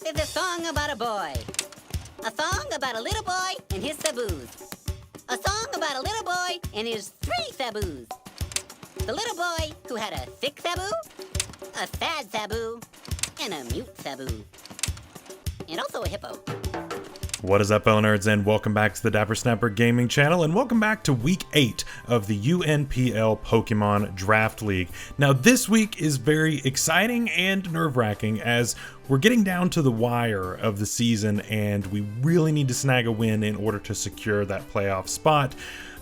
is a song about a boy. A song about a little boy and his CEBUs. A song about a little boy and his 3 CEBUs. The little boy who had a sick CEBU, a sad CEBU, and a mute CEBU. And also a hippo. What is up, fellow nerds, and welcome back to the Dapper Snapper Gaming channel, and welcome back to Week 8 of the UNPL Pokemon Draft League. Now, this week is very exciting and nerve-wracking as we're getting down to the wire of the season, and we really need to snag a win in order to secure that playoff spot.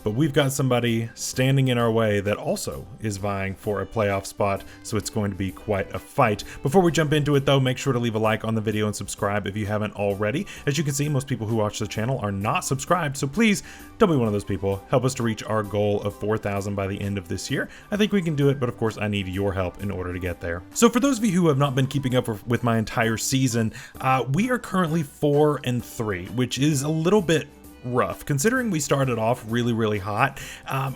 But we've got somebody standing in our way that also is vying for a playoff spot, so it's going to be quite a fight. Before we jump into it though, make sure to leave a like on the video and subscribe if you haven't already. As you can see, most people who watch the channel are not subscribed, so please don't be one of those people. Help us to reach our goal of 4,000 by the end of this year. I think we can do it, but of course I need your help in order to get there. So for those of you who have not been keeping up with my entire season, we are currently 4-3, which is a little bit rough considering we started off really hot.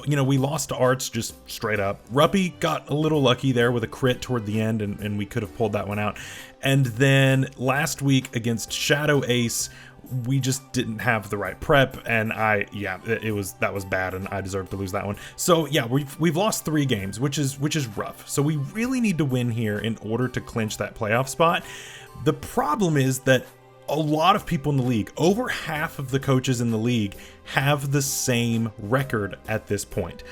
We lost to Arts just straight up. Ruppy got a little lucky there with a crit toward the end, and we could have pulled that one out. And then last week against Shadow Ace, we just didn't have the right prep, and that was bad, and I deserved to lose that one. So yeah, we've lost 3 games, which is rough. So we really need to win here in order to clinch that playoff spot. The problem is that a lot of people in the league, over half of the coaches in the league, have the same record at this point.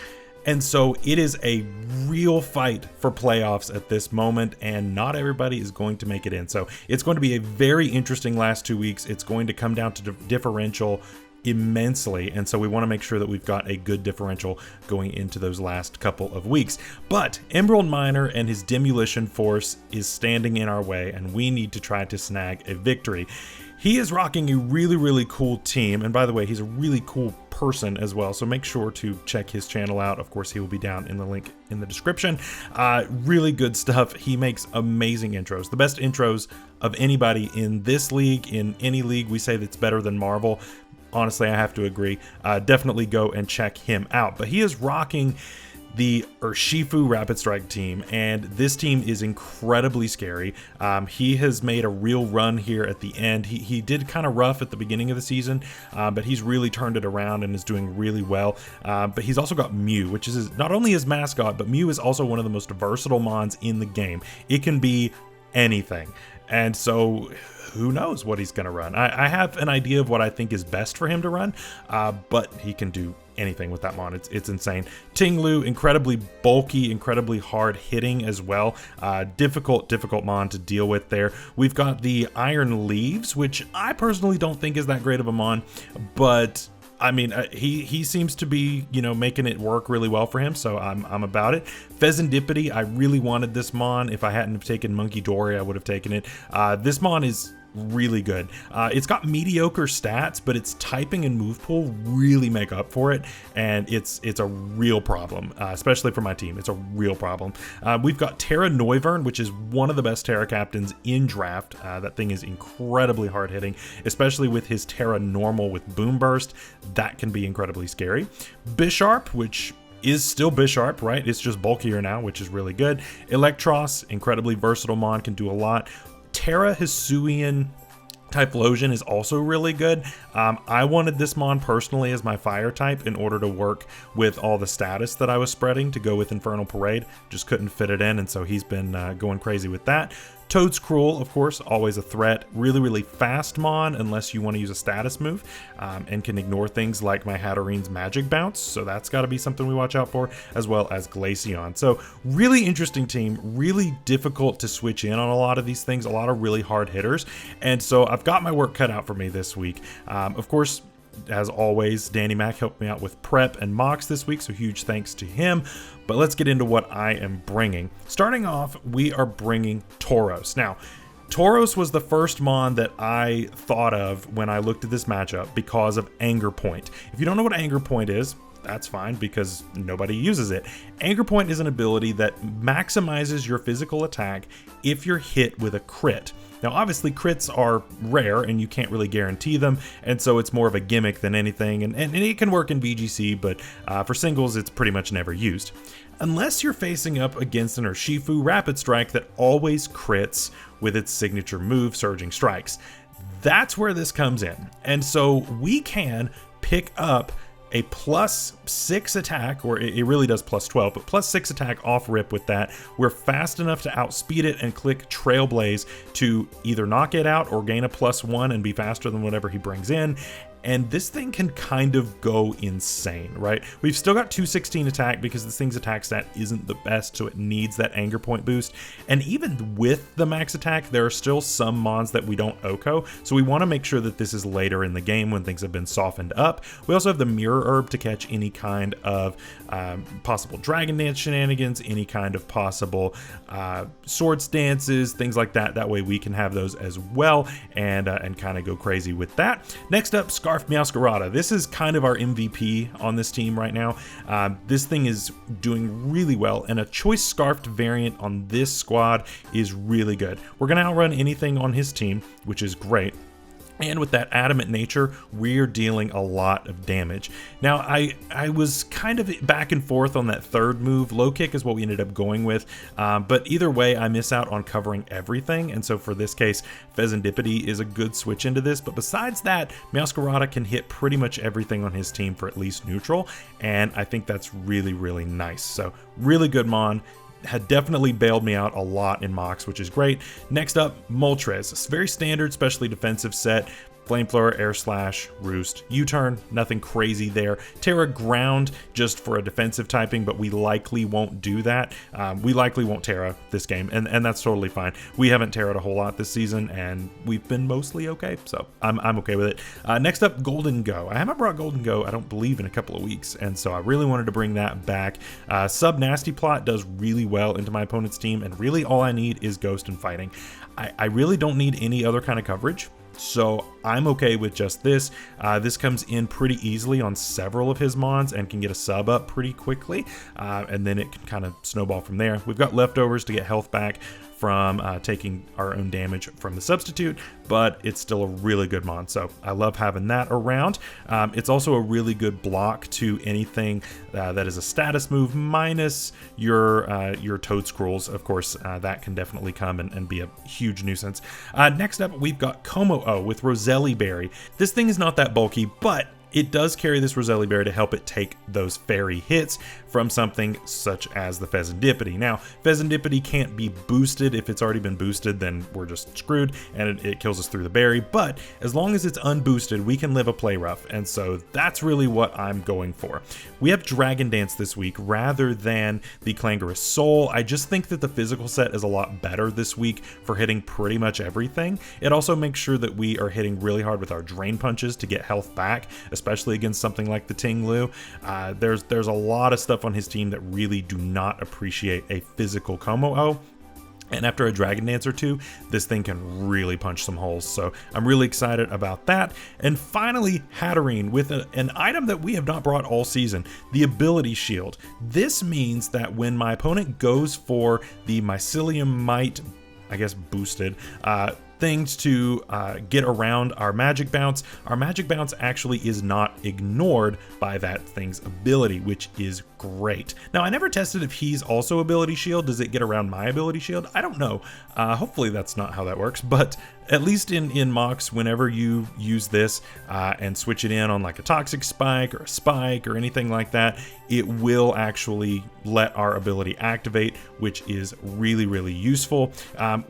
And so it is a real fight for playoffs at this moment, and not everybody is going to make it in. So it's going to be a very interesting last 2 weeks. It's going to come down to differential immensely, and so we want to make sure that we've got a good differential going into those last couple of weeks. But EmeraldMiner and his Demolition Force is standing in our way, and we need to try to snag a victory. He is rocking a really cool team, and by the way, he's a really cool person as well, so make sure to check his channel out. Of course, he will be down in the link in the description. Really good stuff. He makes amazing intros, the best intros of anybody in this league. In any league we say that's better than Marvel. Honestly, I have to agree. Definitely go and check him out. But he is rocking the Urshifu-Rapid Strike team, and this team is incredibly scary. He has made a real run here at the end. He did kind of rough at the beginning of the season, but he's really turned it around and is doing really well. But he's also got Mew, which is not only his mascot, but Mew is also one of the most versatile mons in the game. It can be anything. And so who knows what he's going to run. I have an idea of what I think is best for him to run, but he can do anything with that mon. It's insane. Tinglu, incredibly bulky, incredibly hard hitting as well. Difficult mon to deal with there. We've got the Iron Leaves, which I personally don't think is that great of a mon, but I mean, he seems to be, making it work really well for him, so I'm about it. Pheasantipity, I really wanted this mon. If I hadn't have taken Monkey Dory, I would have taken it. This mon is really good. It's got mediocre stats, but its typing and move pool really make up for it, and it's a real problem, especially for my team. It's a real problem. We've got Terra Noivern, which is one of the best Terra captains in draft. That thing is incredibly hard hitting, especially with his Terra normal with Boom Burst. That can be incredibly scary. Bisharp, which is still Bisharp, right? It's just bulkier now, which is really good. Electros, incredibly versatile mon, can do a lot. Terra Hisuian Typhlosion is also really good. I wanted this mon personally as my fire type in order to work with all the status that I was spreading to go with Infernal Parade. Just couldn't fit it in, and so he's been going crazy with that. Toad's Cruel, of course, always a threat. Really fast mon unless you want to use a status move, and can ignore things like my Hatterene's Magic Bounce, so that's got to be something we watch out for, as well as Glaceon. So really interesting team, really difficult to switch in on a lot of these things, a lot of really hard hitters, and so I've got my work cut out for me this week. Of course, as always, Danny Mac helped me out with prep and mocks this week, so huge thanks to him. But let's get into what I am bringing. Starting off, we are bringing Tauros. Now, Tauros was the first mon that I thought of when I looked at this matchup because of Anger Point. If you don't know what Anger Point is, that's fine because nobody uses it. Anger Point is an ability that maximizes your physical attack if you're hit with a crit. Now, obviously, crits are rare and you can't really guarantee them, and so it's more of a gimmick than anything, and it can work in VGC, but for singles, it's pretty much never used. unless you're facing up against an Urshifu-Rapid Strike that always crits with its signature move, Surging Strikes. That's where this comes in. And so we can pick up a +6 attack, or it really does +12, but +6 attack off rip with that. We're fast enough to outspeed it and click Trailblaze to either knock it out or gain a +1 and be faster than whatever he brings in. And this thing can kind of go insane, right? We've still got 216 attack because this thing's attack stat isn't the best, so it needs that anger point boost. And even with the max attack, there are still some mons that we don't OHKO, so we want to make sure that this is later in the game when things have been softened up. We also have the Mirror Herb to catch any kind of possible Dragon Dance shenanigans, any kind of possible sword stances, things like that. That way we can have those as well and kind of go crazy with that. Next up, Scarf Meowscarada. This is kind of our MVP on this team right now. This thing is doing really well, and a choice scarfed variant on this squad is really good. We're going to outrun anything on his team, which is great. And with that adamant nature, we're dealing a lot of damage. Now, I was kind of back and forth on that third move. Low kick is what we ended up going with. But either way, I miss out on covering everything. And so for this case, Pheasantipede is a good switch into this. But besides that, Meowscarada can hit pretty much everything on his team for at least neutral. And I think that's really, really nice. So really good mon. Had definitely bailed me out a lot in mocks, which is great. Next up, Moltres. It's very standard, especially defensive set. Flamethrower, Air Slash, Roost, U-Turn, nothing crazy there. Terra Ground just for a defensive typing, but we likely won't do that. We likely won't Terra this game, and that's totally fine. We haven't Terra'd a whole lot this season, and we've been mostly okay, so I'm okay with it. Next up, Golden Go. I haven't brought Golden Go, I don't believe, in a couple of weeks, and so I really wanted to bring that back. Sub Nasty Plot does really well into my opponent's team, and really all I need is Ghost and Fighting. I really don't need any other kind of coverage. So I'm okay with just this. This comes in pretty easily on several of his mons and can get a sub up pretty quickly. And then it can kind of snowball from there. We've got leftovers to get health back from taking our own damage from the substitute, but it's still a really good mon, so I love having that around. It's also a really good block to anything that is a status move minus your Toad Scrolls. Of course, that can definitely come and be a huge nuisance. Next up, we've got Como-O with Roselli Berry. This thing is not that bulky, but it does carry this Roselli Berry to help it take those fairy hits from something such as the Pheasantipede. Now, Pheasantipede can't be boosted. If it's already been boosted, then we're just screwed and it kills us through the berry. But as long as it's unboosted, we can live a play rough. And so that's really what I'm going for. We have Dragon Dance this week rather than the Clangorous Soul. I just think that the physical set is a lot better this week for hitting pretty much everything. It also makes sure that we are hitting really hard with our Drain Punches to get health back, especially against something like the Ting-Lu. There's a lot of stuff on his team that really do not appreciate a physical Como-O. And after a Dragon Dance or two, this thing can really punch some holes. So I'm really excited about that. And finally, Hatterene with an item that we have not brought all season, the Ability Shield. This means that when my opponent goes for the Mycelium Mite, I guess boosted, things to get around our magic bounce actually is not ignored by that thing's ability, which is great. Now, I never tested if he's also ability shield. Does it get around my ability shield? I don't know. Hopefully that's not how that works, but at least in mocks, whenever you use this and switch it in on like a toxic spike or anything like that, it will actually let our ability activate, which is really, really useful.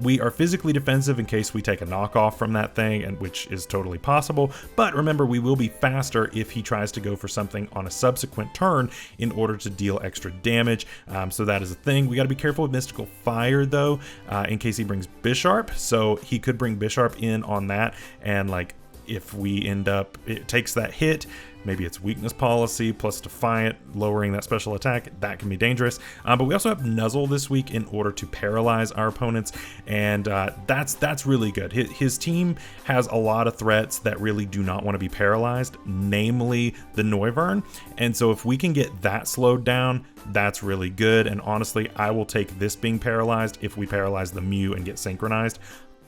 We are physically defensive in case we take a knockoff from that thing, and which is totally possible. But remember, we will be faster if he tries to go for something on a subsequent turn in order to deal extra damage. So that is a thing. We got to be careful with Mystical Fire though, in case he brings Bisharp. So he could bring Bisharp in on that, and like if we end up, it takes that hit, maybe it's weakness policy plus Defiant, lowering that special attack, that can be dangerous. But we also have Nuzzle this week in order to paralyze our opponents, and that's really good. His team has a lot of threats that really do not want to be paralyzed, namely the Noivern, and so if we can get that slowed down, that's really good. And honestly, I will take this being paralyzed if we paralyze the Mew and get synchronized.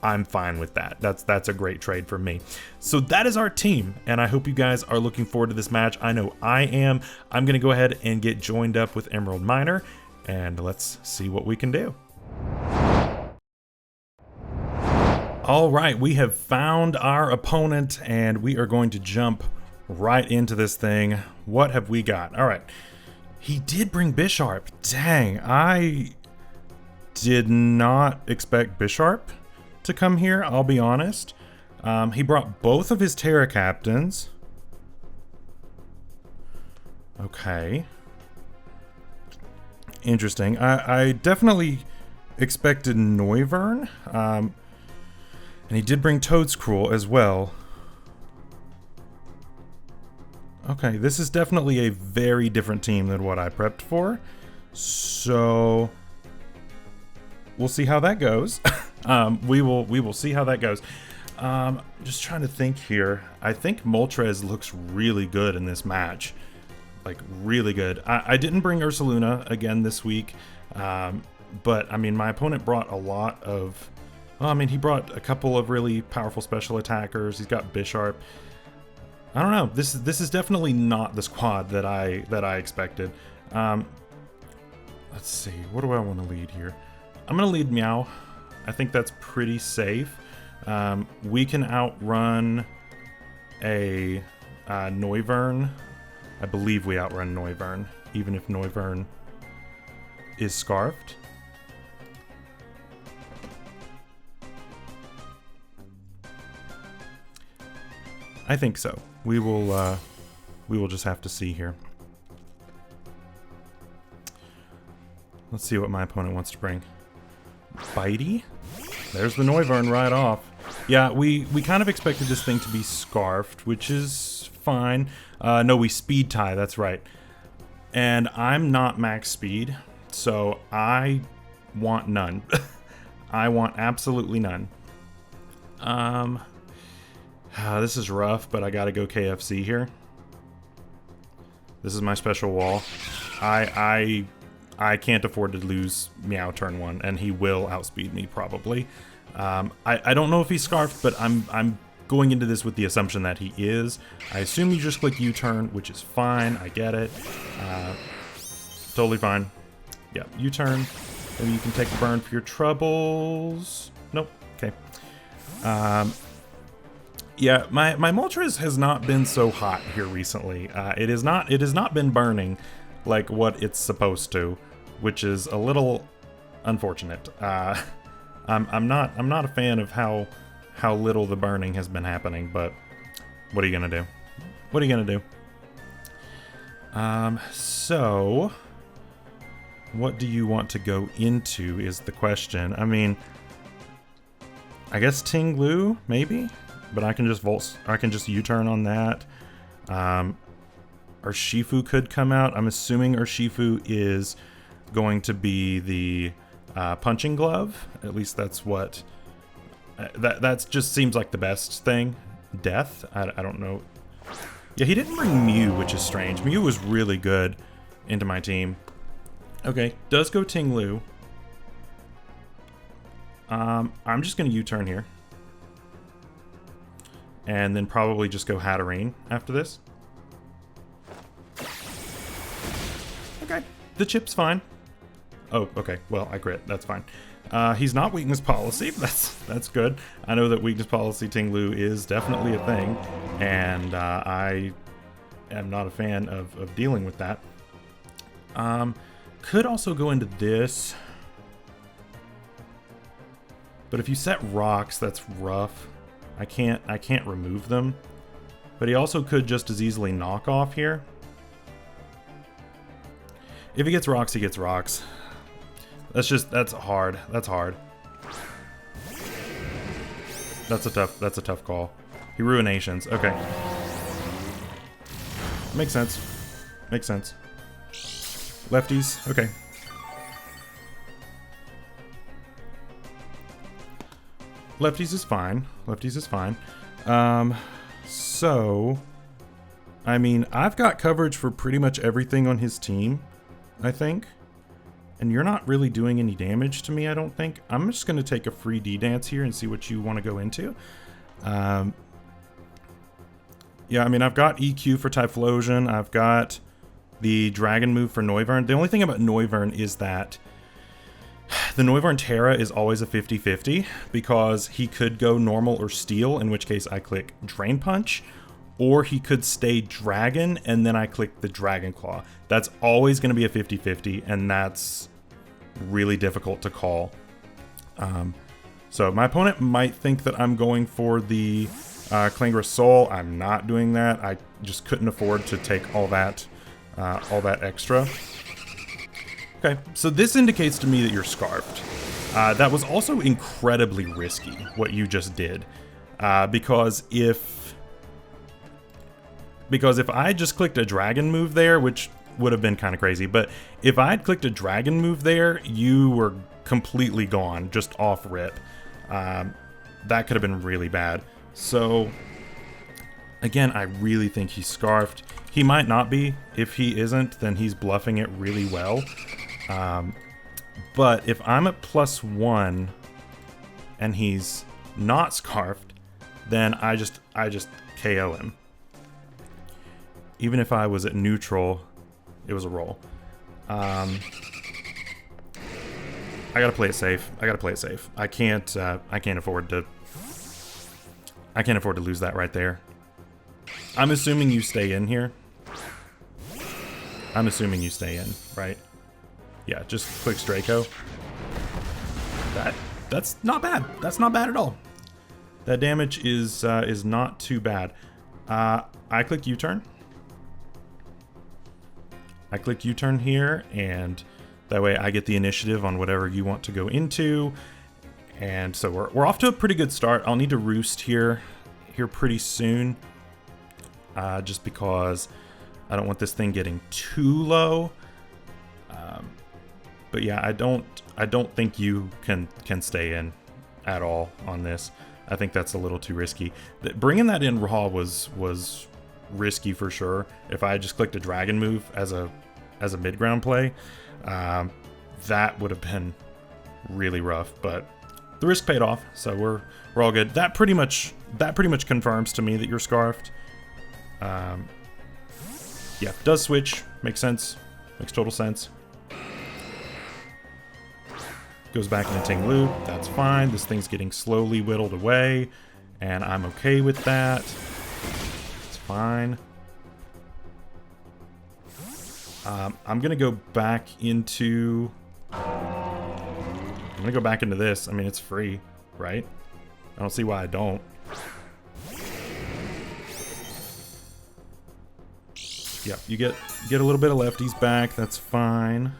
I'm fine with that. That's a great trade for me. So that is our team, and I hope you guys are looking forward to this match. I know I am. I'm going to go ahead and get joined up with EmeraldMiner. and let's see what we can do. All right, we have found our opponent and we are going to jump right into this thing. What have we got? All right, he did bring Bisharp. Dang, I did not expect Bisharp to come here, I'll be honest. He brought both of his Terra Captains. Okay. Interesting. I definitely expected Noivern. And he did bring Toadscruel as well. Okay, this is definitely a very different team than what I prepped for. So we'll see how that goes. We will see how that goes. Just trying to think here. I think Moltres looks really good in this match. Like, really good. I didn't bring Ursaluna again this week. But, I mean, my opponent brought a lot of... Well, I mean, he brought a couple of really powerful special attackers. He's got Bisharp. I don't know. This is definitely not the squad that I expected. Let's see. What do I want to lead here? I'm going to lead Meow. I think that's pretty safe. We can outrun a Noivern. I believe we outrun Noivern, even if Noivern is scarfed. I think so. We will just have to see here. Let's see what my opponent wants to bring. Bitey? There's the Noivern right off. Yeah, we kind of expected this thing to be scarfed, which is fine. No, we speed tie, that's right. And I'm not max speed, so I want none. I want absolutely none. This is rough, but I gotta go KFC here. This is my special wall. I can't afford to lose Meow turn 1, and he will outspeed me probably. I don't know if he's scarfed, but I'm going into this with the assumption that he is. I assume you just click U-turn, which is fine. I get it. Totally fine. Yeah, U-turn. Maybe you can take a burn for your troubles. Nope. Okay. Yeah, my Moltres has not been so hot here recently. It has not been burning like what it's supposed to, which is a little unfortunate. I'm not a fan of how little the burning has been happening, but what are you gonna do? What are you gonna do? So what do you want to go into is the question. I mean, I guess Tinglu, maybe? But I can just U-turn on that. Urshifu could come out. I'm assuming Urshifu is going to be the punching glove. At least that's what... That just seems like the best thing. Death? I don't know. Yeah, he didn't bring Mew, which is strange. Mew was really good into my team. Okay, does go Tinglu. I'm just going to U-turn here. And then probably just go Hatterene after this. Okay, the chip's fine. Oh, okay, well, I crit, that's fine. He's not weakness policy, that's good. I know that weakness policy Tinglu is definitely a thing, and I am not a fan of dealing with that. Could also go into this. But if you set rocks, that's rough. I can't remove them. But he also could just as easily knock off here. If he gets rocks, he gets rocks. That's hard. That's hard. That's a tough call. He ruinations. Okay. Makes sense. Makes sense. Lefties. Okay. Lefties is fine. Lefties is fine. So, I mean, I've got coverage for pretty much everything on his team, I think. And you're not really doing any damage to me, I don't think. I'm just going to take a free D-dance here and see what you want to go into. Yeah, I mean, I've got EQ for Typhlosion. I've got the dragon move for Noivern. The only thing about Noivern is that the Noivern Terra is always a 50-50 because he could go normal or steel, in which case I click Drain Punch, or he could stay dragon and then I click the Dragon Claw. That's always going to be a 50-50, and that's really difficult to call. So my opponent might think that I'm going for the Klingra Soul. I'm not doing that. I just couldn't afford to take all that extra. Okay, so this indicates to me that you're Scarfed. That was also incredibly risky, what you just did. Because if I just clicked a dragon move there, which would have been kind of crazy, but if I'd clicked a dragon move there, you were completely gone, just off rip. That could have been really bad. So, again, I really think he's Scarfed. He might not be. If he isn't, then he's bluffing it really well. But if I'm at +1 and he's not Scarfed, then I just KO him. Even if I was at neutral, it was a roll. I gotta play it safe. I can't afford to lose that right there. I'm assuming you stay in here. I'm assuming you stay in, right? Yeah, just click Draco. That's not bad. That's not bad at all. That damage is not too bad. I click U-turn. I click U-turn here, and that way I get the initiative on whatever you want to go into. And so we're off to a pretty good start. I'll need to roost here pretty soon, just because I don't want this thing getting too low. But yeah, I don't think you can stay in at all on this. I think that's a little too risky. Bringing that in raw was risky for sure. If I just clicked a dragon move as a mid-ground play, that would have been really rough, but the risk paid off, so we're all good. That pretty much confirms to me that you're Scarfed. Yeah, does switch, makes sense, makes total sense. Goes back into Ting Lu, that's fine. This thing's getting slowly whittled away, and I'm okay with that. It's fine. I'm gonna go back into this. I mean, it's free, right? I don't see why I don't. Yep, you get a little bit of lefties back. That's fine.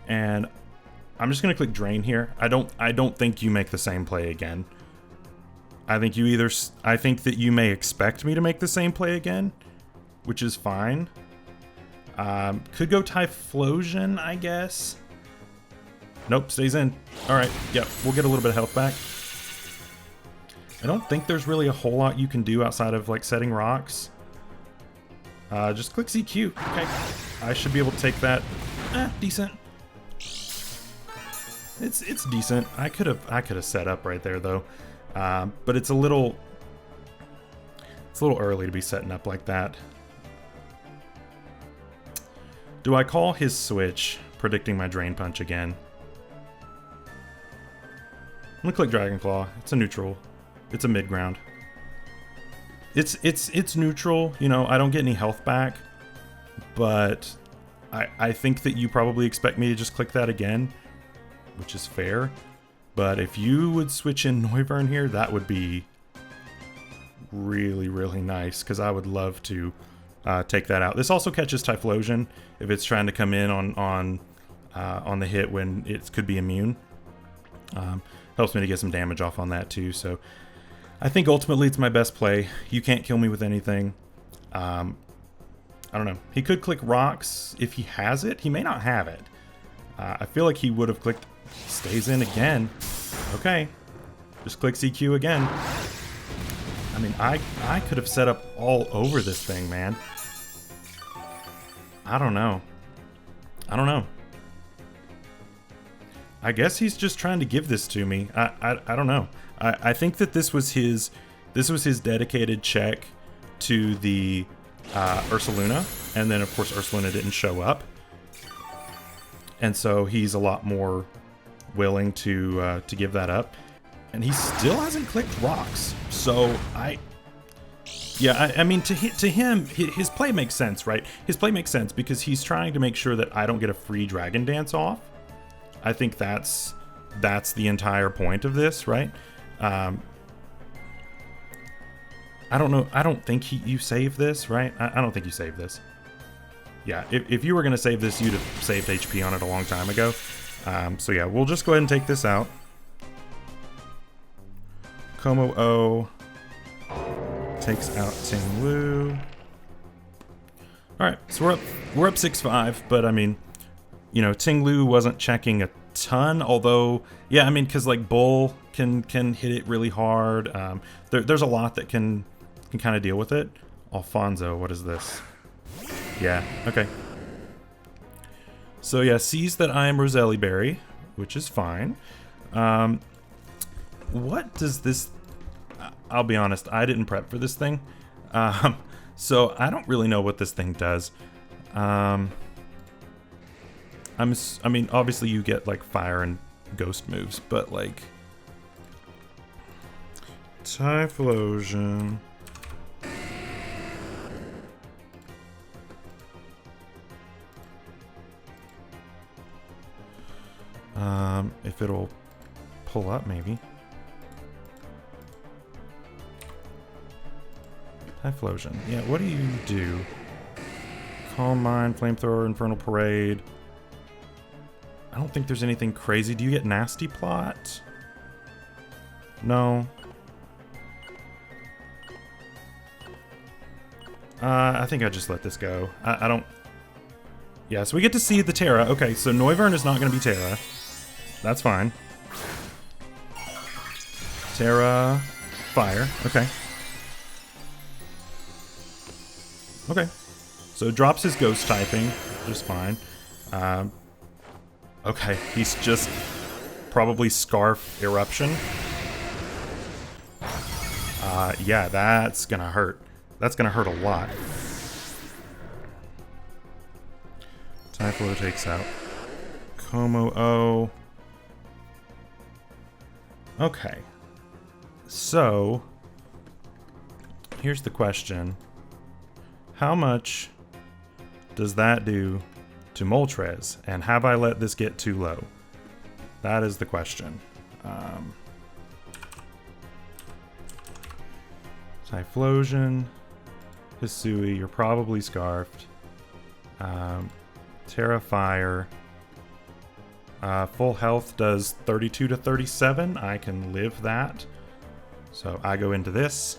And I'm just gonna click drain here. I don't think you make the same play again. I think that you may expect me to make the same play again, which is fine. Could go Typhlosion, I guess. Nope, stays in. Alright, yep, we'll get a little bit of health back. I don't think there's really a whole lot you can do outside of like setting rocks. Just click ZQ. Okay, I should be able to take that. Decent. It's decent. I could have set up right there though, but it's a little early to be setting up like that. Do I call his switch, predicting my Drain Punch again? I'm gonna click Dragon Claw. It's a neutral. It's a mid ground. It's neutral. You know, I don't get any health back, but I think that you probably expect me to just click that again, which is fair. But if you would switch in Noivern here, that would be really, really nice, because I would love to take that out. This also catches Typhlosion if it's trying to come in on the hit when it could be immune. Helps me to get some damage off on that too. So I think ultimately it's my best play. You can't kill me with anything. I don't know. He could click rocks if he has it. He may not have it. I feel like he would have clicked. Stays in again. Okay. Just click CQ again. I mean, I could have set up all over this thing, man. I don't know. I guess he's just trying to give this to me. I don't know. I think that this was his dedicated check to the Ursaluna, and then of course Ursaluna didn't show up, and so he's a lot more willing to give that up, and he still hasn't clicked rocks. So I mean, to him, his play makes sense, right? His play makes sense because he's trying to make sure that I don't get a free Dragon Dance off. I think that's the entire point of this, right? I don't know. I don't think you save this, right? I don't think you save this. Yeah, if you were going to save this, you'd have saved HP on it a long time ago. So yeah, we'll just go ahead and take this out. Como O takes out Ting Lu. Alright, so we're up 6-5, but I mean, you know, Ting Lu wasn't checking a ton, although, yeah, I mean, because like Bull can hit it really hard. There's a lot that can kind of deal with it. Alfonso, what is this? Yeah, okay. So yeah, sees that I am Roselli Berry, which is fine. What does this... I'll be honest, I didn't prep for this thing. So I don't really know what this thing does. I mean, obviously you get like fire and ghost moves, but like... Typhlosion. If it'll pull up, maybe. Typhlosion. Yeah, what do you do? Calm Mind, Flamethrower, Infernal Parade. I don't think there's anything crazy. Do you get Nasty Plot? No. I think I just let this go. I don't... Yeah, so we get to see the Terra. Okay, so Noivern is not going to be Terra. That's fine. Terra, Fire. Okay. Okay. So it drops his Ghost typing, just fine. Okay, he's just probably Scarf Eruption. Yeah, that's gonna hurt. That's gonna hurt a lot. Typhlo takes out Como O. Okay. So, here's the question. How much does that do to Moltres? And have I let this get too low? That is the question. Typhlosion. Hisui, you're probably Scarfed. Terra Fire. Full health does 32 to 37. I can live that. So I go into this.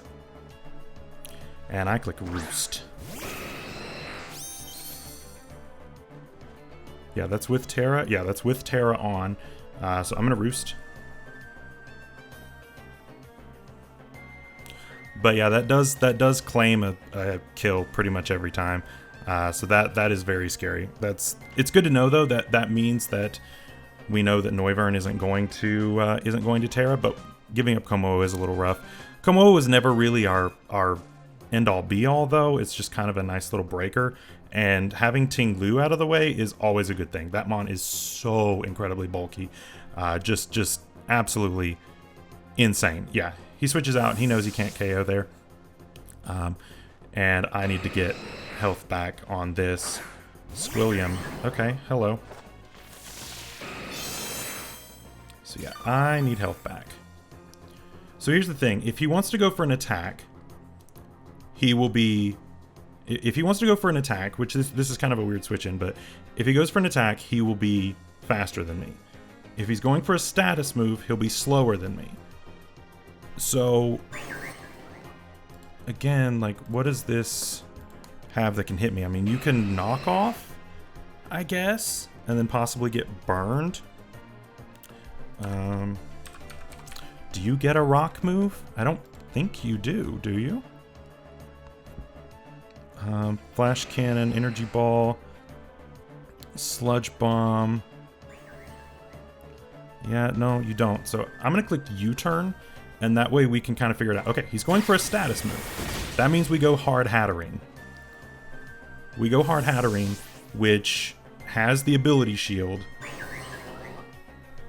And I click Roost. Yeah, that's with Terra. Yeah, that's with Terra on. So I'm going to Roost. But yeah, that does claim a kill pretty much every time. So that is very scary. It's good to know though that means that we know that Noivern isn't going to Terra, but giving up Como is a little rough. Como was never really our end all be all though. It's just kind of a nice little breaker, and having Ting Lu out of the way is always a good thing. That mon is so incredibly bulky, just absolutely insane. Yeah, he switches out. He knows he can't KO there, and I need to get health back on this Squilliam. Okay, hello. So yeah, I need health back. So here's the thing. If he wants to go for an attack, he will be... If he wants to go for an attack, which this is kind of a weird switch in, but if he goes for an attack, he will be faster than me. If he's going for a status move, he'll be slower than me. So, again, like, what does this have that can hit me? I mean, you can knock off, I guess, and then possibly get burned. Do you get a rock move? I don't think you do you? Flash Cannon, Energy Ball, Sludge Bomb. Yeah, no, you don't. So I'm going to click U-turn, and that way we can kind of figure it out. Okay, he's going for a status move. That means we go hard Hattering. we go Hard Hatterene, which has the ability shield.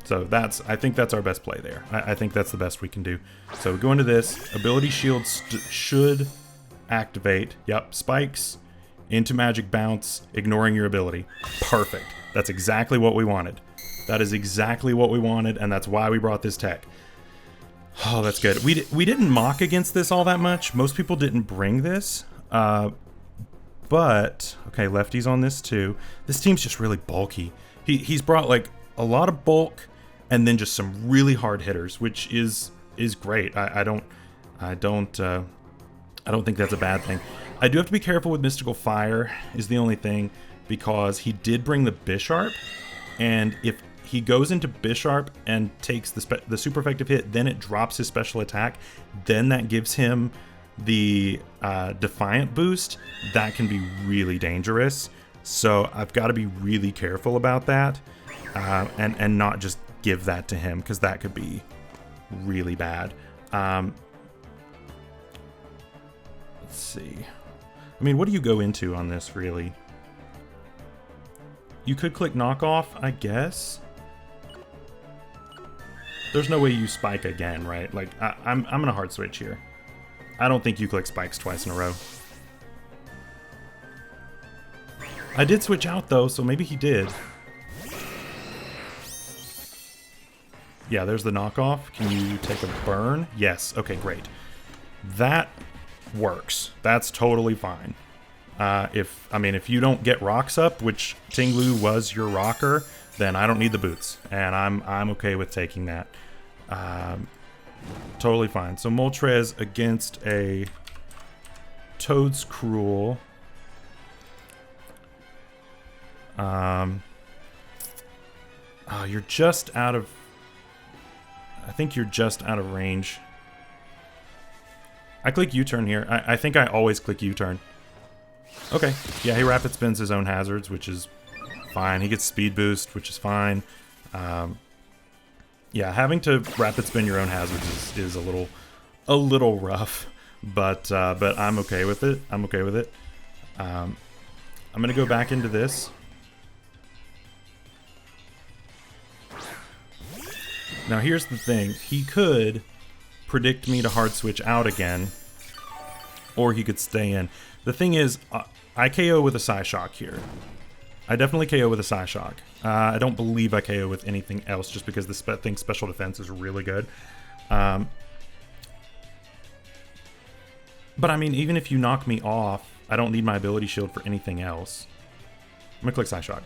So I think that's our best play there. I think that's the best we can do. So we go into this. Ability shield should activate. Yep, spikes into magic bounce, ignoring your ability. Perfect. That's exactly what we wanted. That is exactly what we wanted, and that's why we brought this tech. Oh, that's good. We didn't mock against this all that much. Most people didn't bring this. But, okay, lefty's on this too. This team's just really bulky. He's brought like a lot of bulk and then just some really hard hitters, which is great. I don't think that's a bad thing. I do have to be careful with Mystical Fire is the only thing, because he did bring the Bisharp, and if he goes into Bisharp and takes the super effective hit, then it drops his special attack, then that gives him the Defiant boost. That can be really dangerous. So I've got to be really careful about that, and not just give that to him, because that could be really bad. Let's see. I mean, what do you go into on this, really? You could click knockoff, I guess. There's no way you spike again, right? Like, I'm gonna hard switch here. I don't think you click spikes twice in a row. I did switch out though, so maybe he did. Yeah, there's the knockoff. Can you take a burn? Yes. Okay, great. That works. That's totally fine. If you don't get rocks up, which Tinglu was your rocker, then I don't need the boots, and I'm okay with taking that. Totally fine. So Moltres against a Toad's Cruel. Oh, you're just out of... I think you're just out of range. I click U-turn here. I think I always click U-turn. Okay. Yeah, he rapid spins his own hazards, which is fine. He gets speed boost, which is fine. Yeah, having to rapid spin your own hazards is a little rough, but I'm okay with it. I'm okay with it. I'm gonna go back into this. Now here's the thing. He could predict me to hard switch out again, or he could stay in. The thing is, I KO with a Psyshock here. I definitely KO with a Psyshock. I don't believe I KO with anything else, just because this thing's special defense is really good. But I mean, even if you knock me off, I don't need my ability shield for anything else. I'm gonna click Psyshock.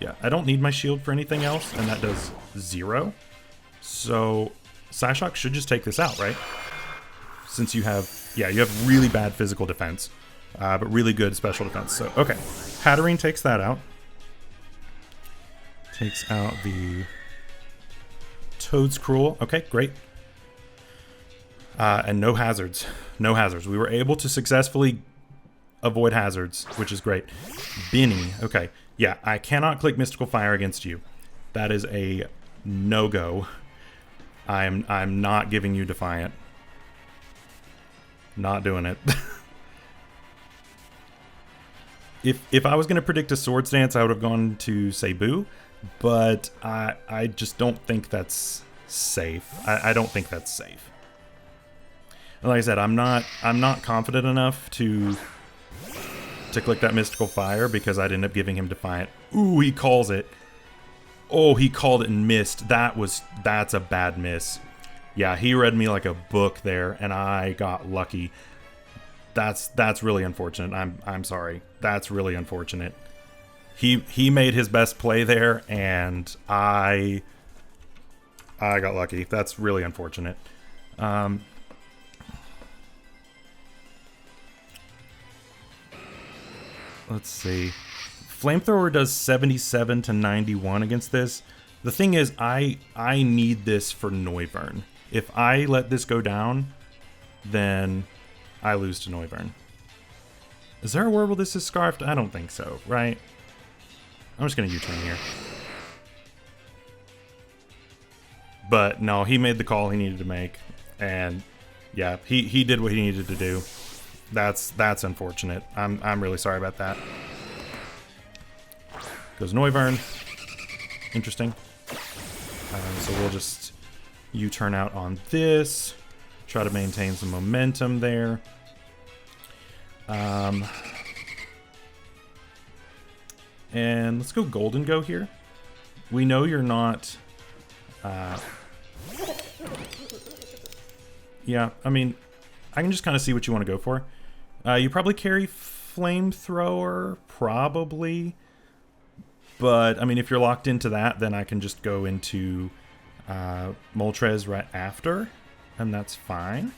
Yeah, I don't need my shield for anything else, and that does 0. So Psyshock should just take this out, right? Since you have, yeah, you have really bad physical defense, but really good special defense. So, okay. Hatterene takes that out. Takes out the Toad's Cruel. Okay, great. And no hazards. No hazards. We were able to successfully avoid hazards, which is great. Binny. Okay. Yeah, I cannot click Mystical Fire against you. That is a no-go. I'm not giving you Defiant. Not doing it. If I was going to predict a Swords Dance, I would have gone to CEBU, but I just don't think that's safe. I don't think that's safe. And like I said, I'm not confident enough to click that Mystical Fire, because I'd end up giving him Defiant. Ooh, he calls it. Oh, he called it and missed. That's a bad miss. Yeah, he read me like a book there, and I got lucky. That's really unfortunate. I'm sorry. That's really unfortunate. He made his best play there, and I got lucky. That's really unfortunate. Let's see. Flamethrower does 77 to 91 against this. The thing is, I need this for Noivern. If I let this go down, then I lose to Noivern. Is there a world where this is scarfed? I don't think so, right? I'm just going to U-turn here. But no, he made the call he needed to make. And yeah, he did what he needed to do. That's unfortunate. I'm really sorry about that. Goes Noivern. Interesting. So we'll just U-turn out on this. Try to maintain some momentum there. And let's go Golden Go here. We know you're not... yeah, I mean, I can just kind of see what you want to go for. You probably carry Flamethrower, probably. But, I mean, if you're locked into that, then I can just go into Moltres right after, and that's fine.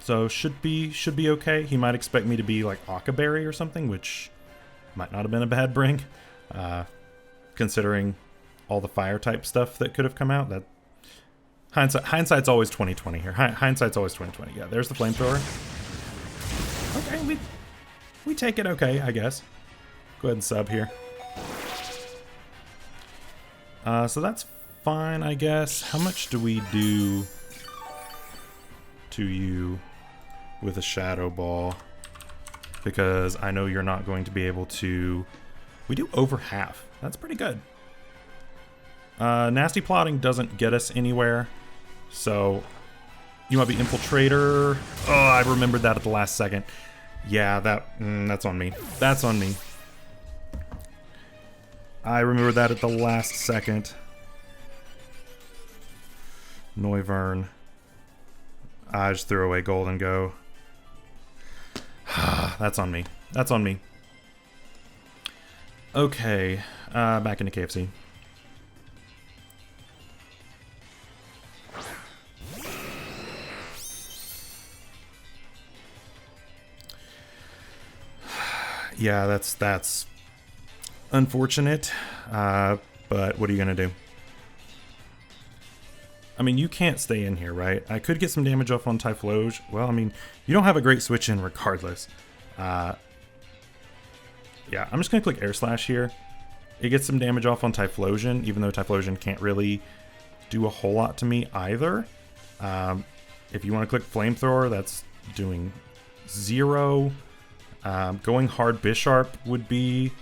So should be okay. He might expect me to be like Occaberry or something, which might not have been a bad bring, considering all the fire type stuff that could have come out. That hindsight's always 20/20 here. Hindsight's always 20/20. Yeah, there's the Flamethrower. Okay, we take it okay, I guess. Go ahead and sub here. So that's fine, I guess. How much do we do to you with a Shadow Ball? Because I know you're not going to be able to... We do over half. That's pretty good. Nasty Plotting doesn't get us anywhere. So, you might be Infiltrator. Oh, I remembered that at the last second. Yeah, that's on me. That's on me. I remember that at the last second. Noivern. I just threw away Golden Go. That's on me. That's on me. Okay, back into KFC. Yeah, that's unfortunate, but what are you gonna do? I mean, you can't stay in here, right? I could get some damage off on Typhlosion. Well, I mean, you don't have a great switch in regardless. Yeah, I'm just gonna click Air Slash here. It gets some damage off on Typhlosion, even though Typhlosion can't really do a whole lot to me either. If you want to click Flamethrower, that's doing 0. Going hard Bisharp would be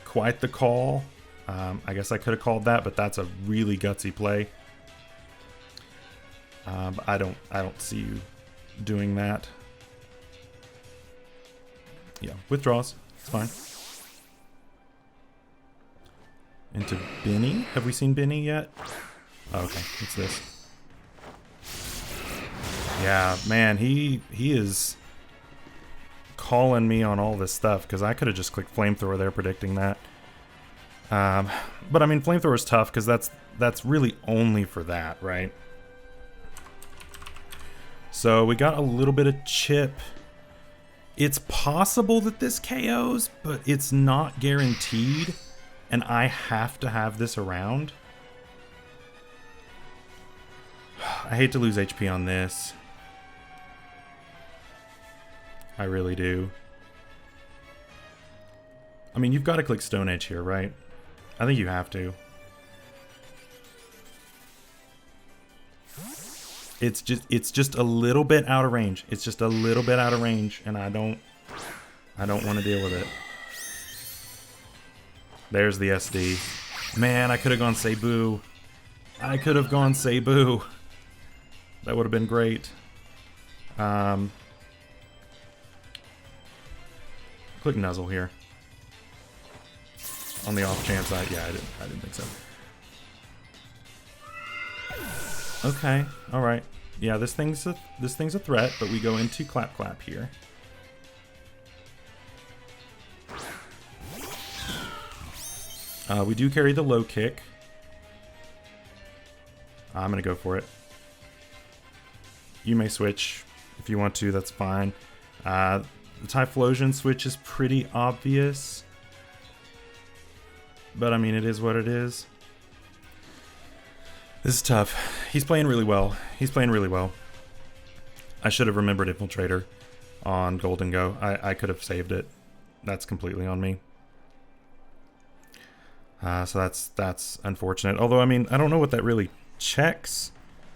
quite the call. I guess I could have called that, but that's a really gutsy play. But I don't see you doing that. Yeah, withdraws. It's fine. Into Benny. Have we seen Benny yet? Oh, okay, it's this. Yeah, man, he is calling me on all this stuff, because I could have just clicked Flamethrower there predicting that. But I mean, Flamethrower is tough because that's really only for that, right? So we got a little bit of chip. It's possible that this KOs, but it's not guaranteed, and I have to have this around. I hate to lose HP on this. I really do. I mean, you've got to click Stone Edge here, right? I think you have to. It's just a little bit out of range. It's just a little bit out of range, and I don't want to deal with it. There's the SD. Man, I could have gone CEBU. I could have gone CEBU. That would have been great. Click Nuzzle here. On the off chance I didn't think so. Okay, alright. Yeah, this thing's a threat, but we go into Clap Clap here. We do carry the low kick. I'm gonna go for it. You may switch if you want to, that's fine. The Typhlosion switch is pretty obvious. But I mean, it is what it is. This is tough. He's playing really well. He's playing really well. I should have remembered Infiltrator on Golden Go. I could have saved it. That's completely on me. So that's unfortunate. Although, I mean, I don't know what that really checks.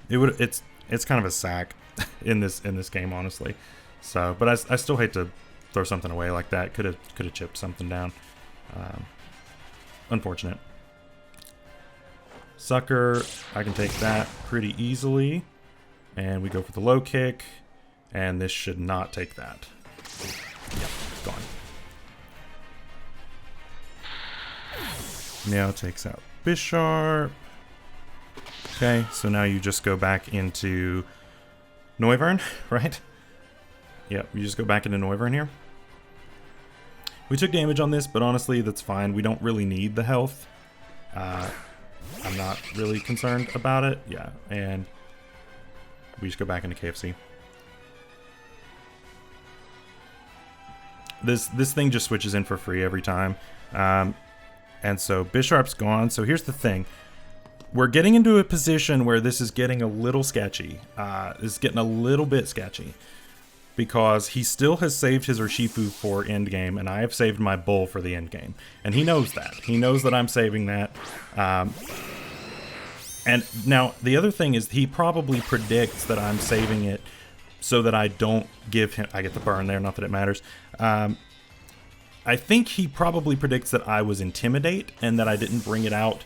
It's kind of a sack. in this game, honestly. So, but I still hate to throw something away like that. Could have chipped something down. Unfortunate. Sucker, I can take that pretty easily. And we go for the low kick. And this should not take that. Yep, gone. Now takes out Bisharp. Okay, so now you just go back into Noivern, right? Yep, you just go back into Noivern here. We took damage on this, but honestly, that's fine. We don't really need the health. I'm not really concerned about it. Yeah, and we just go back into KFC. This thing just switches in for free every time. And so Bisharp's gone. So here's the thing. We're getting into a position where this is getting a little sketchy. This is getting a little bit sketchy. Because he still has saved his Urshifu for endgame, and I have saved my Bull for the endgame. And he knows that. He knows that I'm saving that. And now, the other thing is he probably predicts that I'm saving it so that I don't give him... I get the burn there, not that it matters. I think he probably predicts that I was Intimidate, and that I didn't bring it out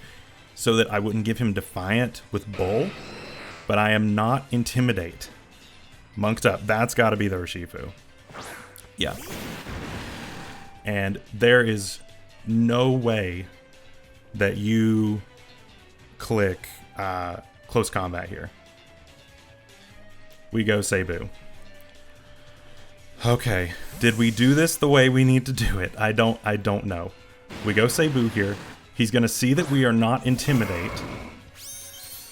so that I wouldn't give him Defiant with Bull. But I am not Intimidate. Monked up. That's got to be the Urshifu. Yeah. And there is no way that you click close combat here. We go CEBU. Okay. Did we do this the way we need to do it? I don't know. We go CEBU here. He's going to see that we are not Intimidate.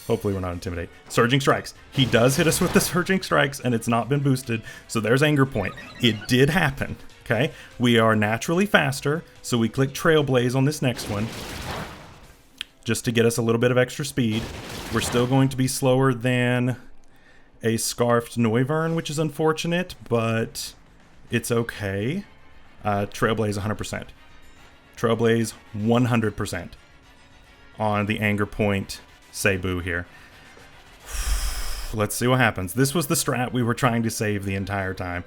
Hopefully we're not Intimidate. Surging Strikes. He does hit us with the Surging Strikes, and it's not been boosted, so there's Anger Point. It did happen, okay? We are naturally faster, so we click Trailblaze on this next one, just to get us a little bit of extra speed. We're still going to be slower than a Scarfed Noivern, which is unfortunate, but it's okay. Trailblaze 100%. Trailblaze 100% on the Anger Point CEBU here. Let's see what happens. This was the strat we were trying to save the entire time.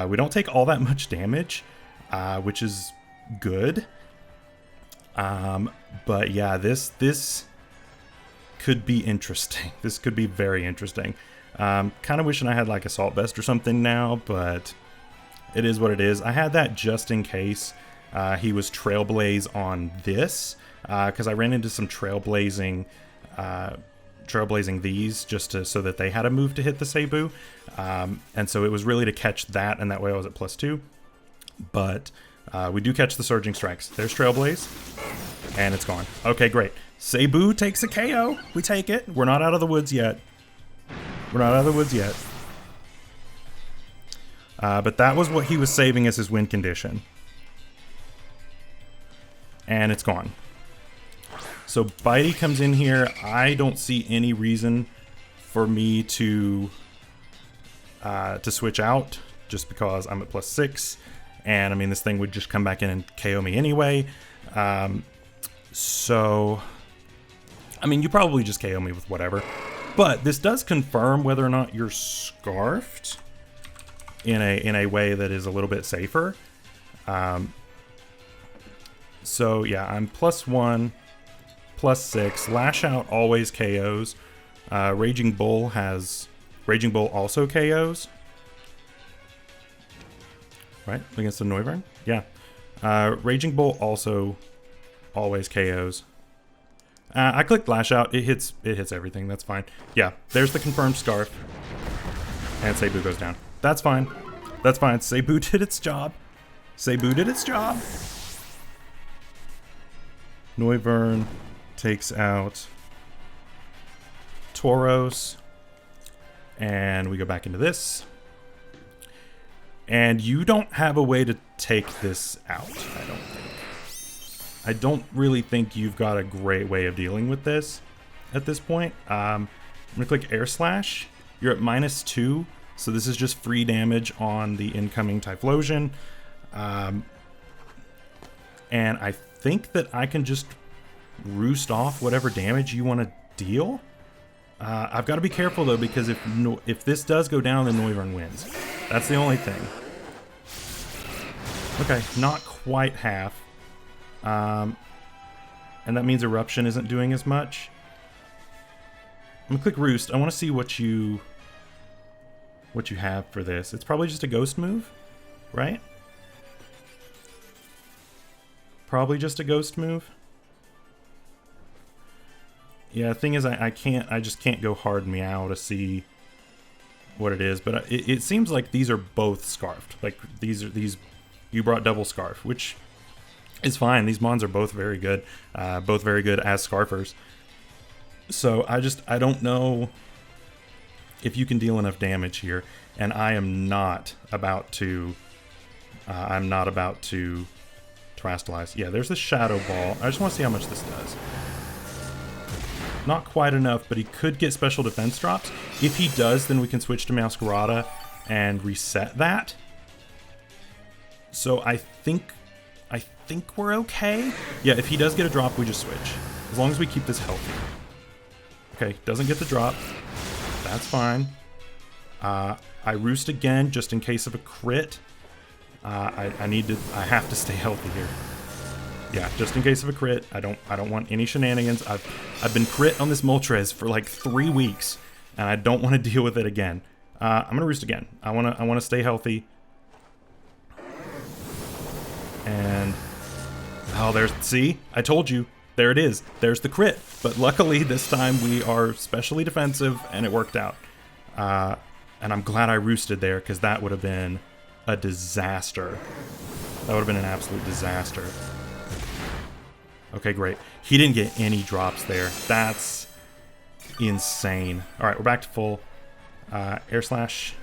We don't take all that much damage, which is good. But yeah, this could be interesting. This could be very interesting. Kind of wishing I had like Assault Vest or something now, but it is what it is. I had that just in case he was Trailblaze on this, because I ran into some Trailblazing these just so that they had a move to hit the CEBU, and so it was really to catch that, and that way I was at +2. But we do catch the Surging Strikes. There's Trailblaze, and it's gone. Okay, great. CEBU takes a KO. We take it. We're not out of the woods yet. We're not out of the woods yet. But that was what he was saving as his win condition. And it's gone. So Bitey comes in here. I don't see any reason for me to switch out, just because I'm at +6, and I mean this thing would just come back in and KO me anyway. So I mean you probably just KO me with whatever, but this does confirm whether or not you're scarfed in a way that is a little bit safer. So yeah, I'm +1. +6. Lash Out always KOs. Raging Bull also KOs. Right? Against the Noivern? Yeah. Raging Bull also always KOs. I clicked Lash Out. It hits everything. That's fine. Yeah. There's the confirmed Scarf. And CEBU goes down. That's fine. That's fine. CEBU did its job. CEBU did its job. Noivern takes out Tauros, and we go back into this, and you don't have a way to take this out. I don't really think you've got a great way of dealing with this at this point. I'm gonna click Air Slash. You're at -2, so this is just free damage on the incoming Typhlosion, and I think that I can just roost off whatever damage you want to deal. I've got to be careful though, because if this does go down, then Noivern wins. That's the only thing. Okay, not quite half. And that means Eruption isn't doing as much. I'm gonna click Roost. I want to see what you have for this. It's probably just a ghost move, right? Probably just a ghost move. Yeah, the thing is, I just can't go hard meow to see what it is. But it seems like these are both scarfed. Like these you brought double scarf, which is fine. These mons are both very good as scarfers. So I don't know if you can deal enough damage here, and I am not about to. I'm not about to terastallize. Yeah, there's the Shadow Ball. I just want to see how much this does. Not quite enough, but he could get special defense drops. If he does, then we can switch to Masquerada and reset that. So I think we're okay. Yeah, if he does get a drop, we just switch. As long as we keep this healthy. Okay, doesn't get the drop. That's fine. I roost again just in case of a crit. I have to stay healthy here. Yeah, just in case of a crit. I don't want any shenanigans. I've been crit on this Moltres for like 3 weeks, and I don't want to deal with it again. I'm gonna roost again. I wanna stay healthy. And see, I told you. There it is. There's the crit. But luckily this time we are specially defensive, and it worked out. And I'm glad I roosted there, because that would have been a disaster. That would have been an absolute disaster. Okay, great. He didn't get any drops there. That's insane. All right, we're back to full. Air Slash.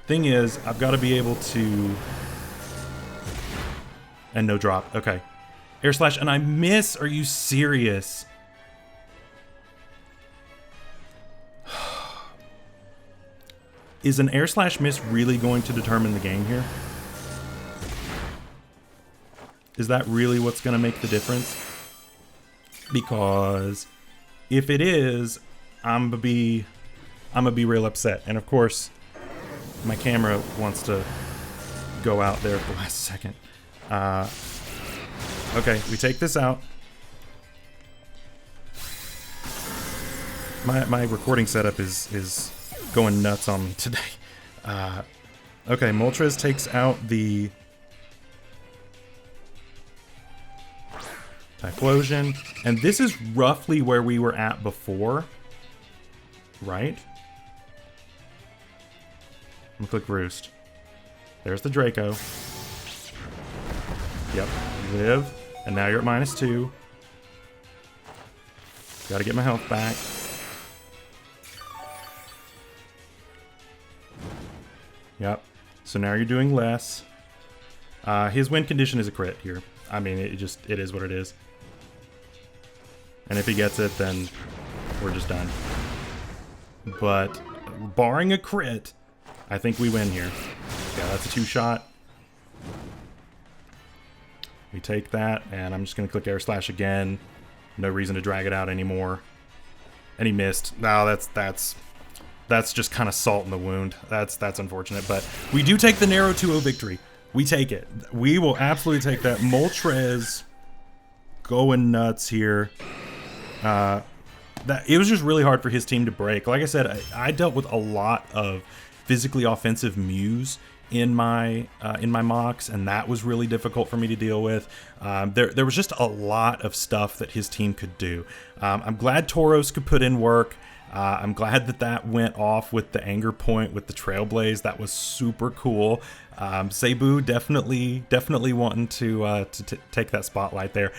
Thing is, I've got to be able to... And no drop. Okay. Air Slash, and I miss? Are you serious? Is an Air Slash miss really going to determine the game here? Is that really what's going to make the difference? Because if it is, I'm gonna be real upset. And of course, my camera wants to go out there at the last second. Okay, we take this out. My recording setup is going nuts on me today. Okay, Moltres takes out the Typhlosion, and this is roughly where we were at before, right? I'm gonna click Roost. There's the Draco. Yep, live, and now you're at -2. Gotta get my health back. Yep, so now you're doing less. His win condition is a crit here. I mean, it is what it is. And if he gets it, then we're just done. But barring a crit, I think we win here. Yeah, that's a 2-shot. We take that, and I'm just going to click Air Slash again. No reason to drag it out anymore. And he missed. No, that's just kind of salt in the wound. That's unfortunate. But we do take the narrow 2-0 victory. We take it. We will absolutely take that. Moltres going nuts here. It was just really hard for his team to break. Like I said, I dealt with a lot of physically offensive Mews in my mocks, and that was really difficult for me to deal with. There was just a lot of stuff that his team could do. I'm glad Tauros could put in work. I'm glad that went off with the anger point with the Trailblaze. That was super cool. CEBU definitely wanting to take that spotlight there.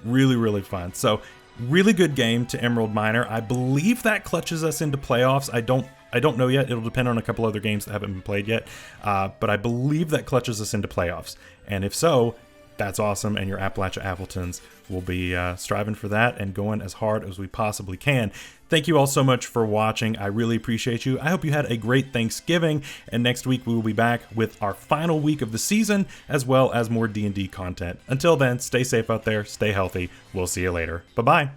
Really fun. So really good game to EmeraldMiner. I believe that clutches us into playoffs. I don't know yet. It'll depend on a couple other games that haven't been played yet. But I believe that clutches us into playoffs. And if so, that's awesome, and your Appalachia Appletons will be striving for that and going as hard as we possibly can. Thank you all so much for watching. I really appreciate you. I hope you had a great Thanksgiving, and next week we will be back with our final week of the season, as well as more D&D content. Until then, stay safe out there, stay healthy. We'll see you later. Bye-bye.